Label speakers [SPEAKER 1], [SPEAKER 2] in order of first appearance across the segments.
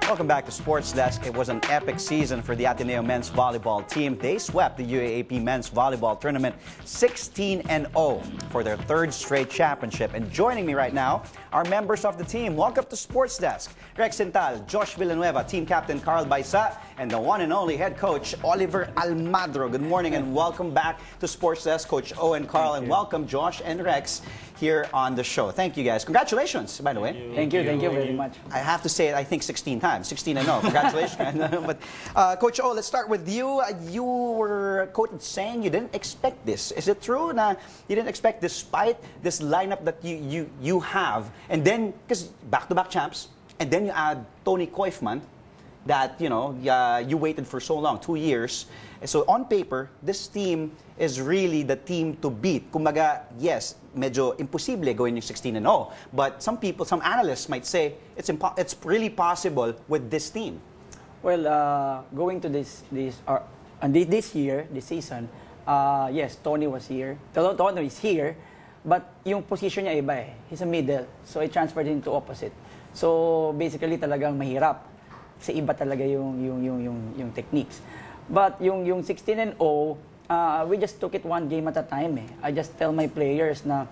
[SPEAKER 1] Welcome back to Sports Desk. It was an epic season for the Ateneo men's volleyball team. They swept the UAAP men's volleyball tournament 16-0 for their third straight championship. And joining me right now are members of the team. Welcome to Sports Desk. Rex Cental, Josh Villanueva, team captain Carl Baisa, and the one and only head coach Oliver Almadro. Good morning and welcome back to Sports Desk, Coach O and Carl, and welcome Josh and Rex here on the show. Thank you guys. Congratulations, by the way.
[SPEAKER 2] Thank you very much.
[SPEAKER 1] I have to say it, I think 16 times. 16-0. Congratulations. But Coach O, let's start with you. You were quoted saying you didn't expect this. Is it true na you didn't expect, despite this lineup that you have, and then, because back-to-back champs, and then you add Tony Koifman, that, you know, you waited for so long, 2 years. So on paper, this team is really the team to beat. Kumbaga, yes, medyo imposible going yung 16-0. But some people, some analysts might say it's really possible with this team.
[SPEAKER 2] Well, going to this year, this season, yes, Tony was here. Tony is here, but yung position niya iba eh. He's a middle, so I transferred him to opposite. So basically talagang mahirap. Kasi iba talaga yung techniques. But yung 16-0, we just took it one game at a time eh. I just told my players na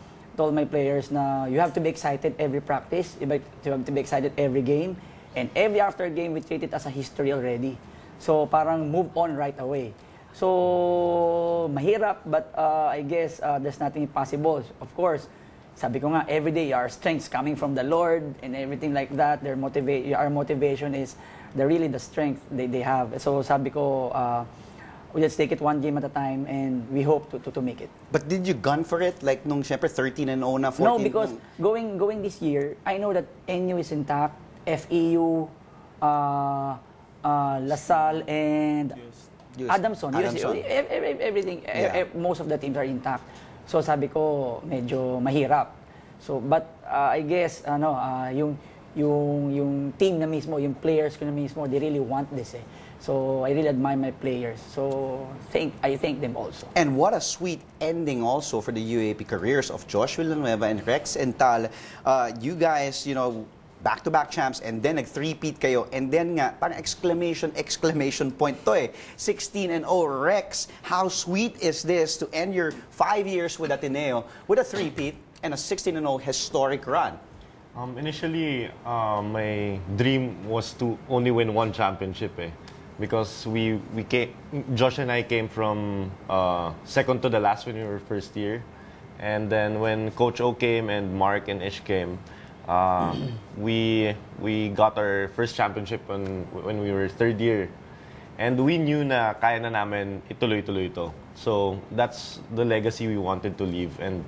[SPEAKER 2] you have to be excited every practice, you have to be excited every game, and every after game we treat it as a history already. So parang move on right away. So mahirap, but I guess there's nothing impossible. Of course, sabi ko nga, every day our strengths coming from the Lord and everything like that. Our motivation is really the strength they have. So sabi ko, we just take it one game at a time and we hope to make it.
[SPEAKER 1] But did you gun for it? Like nung syempre 13-0 na, 14?
[SPEAKER 2] No, because going this year, I know that NU is intact, FEU, LaSalle, and Adamson. Everything, most of the teams are intact. So sabi ko, medyo mahirap. So, but I guess, yung team na mismo, yung players ko na mismo, they really want this eh. So I really admire my players. So I thank them also.
[SPEAKER 1] And what a sweet ending also for the UAAP careers of Josh Villanueva and Rex Cental. You guys, you know, back-to-back champs, and then nag-three-peat kayo, and then nga, parang exclamation point to eh. 16-0, Rex, how sweet is this to end your 5 years with Ateneo with a three-peat and a 16-0 historic run?
[SPEAKER 3] Initially, my dream was to only win one championship eh. Because Josh and I came from second to the last when we were first year. And then when Coach O came and Mark and Ish came, we got our first championship when we were third year. And we knew na kaya na namin ituloy-tuloy ito. So that's the legacy we wanted to leave, and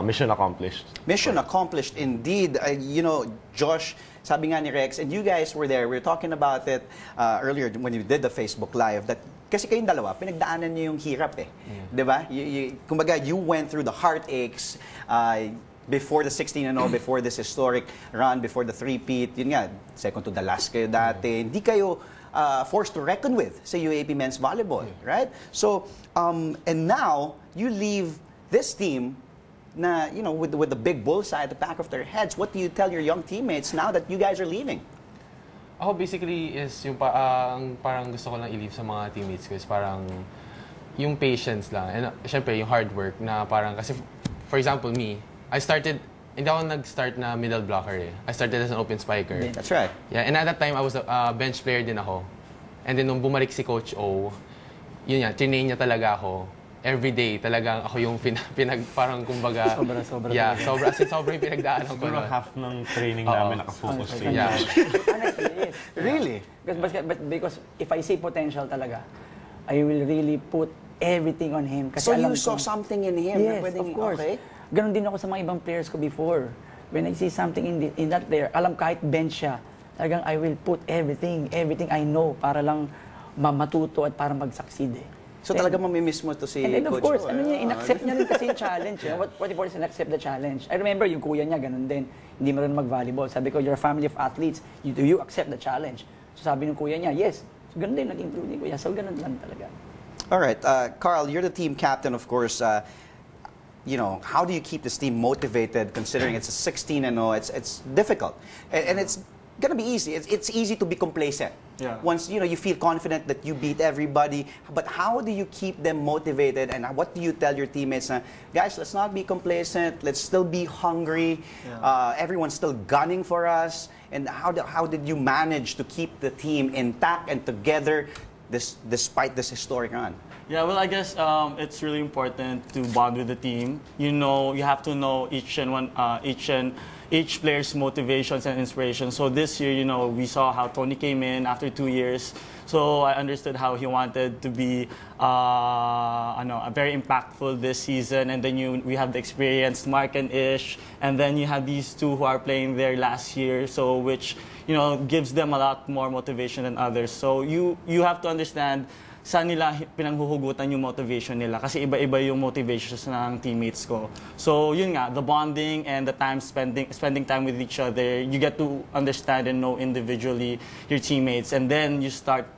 [SPEAKER 3] mission accomplished.
[SPEAKER 1] Mission accomplished indeed. You know, Josh, sabi nga ni Rex, and you guys were there, we were talking about it earlier when you did the Facebook Live, that kasi kayong dalawa, pinagdaanan niyo yung hirap eh. Diba? Kumbaga, you went through the heartaches, before the 16-0, before this historic run, before the three-peat, yun nga, second to the last kayo dati, hindi kayo forced to reckon with sa UAAP men's volleyball, right? So, and now, you leave this team na, you know, with the big bullseye at the back of their heads. What do you tell your young teammates now that you guys are leaving?
[SPEAKER 4] Ako basically is yung parang gusto ko lang i-leave sa mga teammates ko is parang yung patience lang, and syempre yung hard work na parang, kasi for example me, hindi ako nag-start na middle blocker eh. I started as an open spiker.
[SPEAKER 1] That's right.
[SPEAKER 4] Yeah, and at that time, I was a bench player din ako. And then nung bumalik si Coach O, yun yan, trinain niya talaga ako. Every day, talagang ako yung parang kumbaga...
[SPEAKER 2] Sobra.
[SPEAKER 4] Yeah, sobra yung pinagdaanan ko.
[SPEAKER 3] Siguro half ng training namin nakafocus sa inyo.
[SPEAKER 4] Yeah.
[SPEAKER 2] Honestly, yes.
[SPEAKER 1] Really?
[SPEAKER 2] Because if I see potential talaga, I will really put everything on him. Kasi
[SPEAKER 1] so you saw something in him?
[SPEAKER 2] Yes, of course. Okay. Ganon din ako sa mga ibang players ko before. When I see something in that player, alam kahit bench siya, talagang I will put everything I know para lang matuto at para mag-succeed eh.
[SPEAKER 1] So talaga mamimiss mo to si Coach?
[SPEAKER 2] And of course, in-accept niya rin kasi yung challenge. What important is in-accept the challenge. I remember yung kuya niya, ganon din. Hindi mo rin mag-volleyball. Sabi ko, you're a family of athletes. Do you accept the challenge? So sabi ng kuya niya, yes. So ganon din, nag-improve ni kuya. So ganon lang talaga.
[SPEAKER 1] All right. Carl, you're the team captain, of course. You know, how do you keep this team motivated considering it's a 16-0? It's difficult. And it's gonna be easy. It's easy to be complacent.
[SPEAKER 5] Yeah.
[SPEAKER 1] Once you feel confident that you beat everybody, but how do you keep them motivated, and what do you tell your teammates? Na, guys, let's not be complacent. Let's still be hungry. Everyone's still gunning for us. And how did you manage to keep the team intact and together, despite this historic run?
[SPEAKER 5] Yeah, well, I guess it's really important to bond with the team. You have to know each player's motivations and inspirations. So this year, we saw how Tony came in after 2 years. So I understood how he wanted to be very impactful this season. And then we have the experienced Mark and Ish. And then you have these two who are playing there last year. So which, gives them a lot more motivation than others. So you have to understand saan nila pinanghuhugutan yung motivation nila kasi iba-iba yung motivations ng teammates ko. So yun nga, the bonding and the time spending time with each other, you get to understand and know individually your teammates, and then you start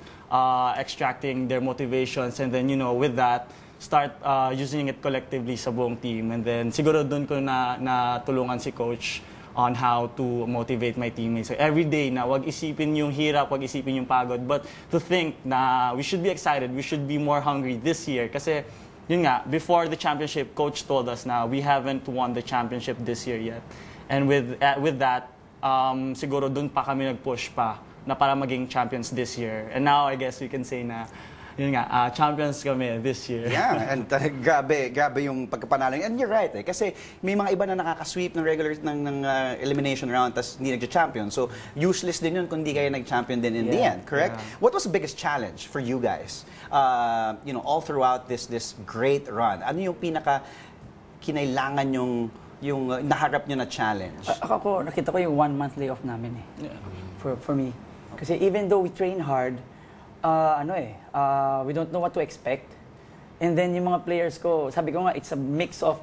[SPEAKER 5] extracting their motivations, and then with that start using it collectively sa buong team. And then siguro doon ko na tulungan si coach on how to motivate my teammates. So every day na wag isipin yung hirap, wag isipin yung pagod, but to think na we should be excited, we should be more hungry this year. Kasi yun nga, before the championship, coach told us na we haven't won the championship this year yet. And with that, siguro dun pa kami nag-push pa na para maging champions this year. And now I guess we can say na yun nga, champions kami this year.
[SPEAKER 1] Yeah, and grabe yung pagkapanalo. And you're right, kasi may mga iba na nakaka-sweep ng regular ng elimination round tas hindi nagcha-champion. So useless din yun kung hindi kayo nag-champion din in the end, correct? Yeah. What was the biggest challenge for you guys? All throughout this great run. Ano yung pinaka kinailangan yung naharap nyo na challenge?
[SPEAKER 2] Ako, nakita ko yung 1 month layoff namin for me. Kasi even though we train hard, we don't know what to expect. And then yung mga players ko, sabi ko nga, it's a mix of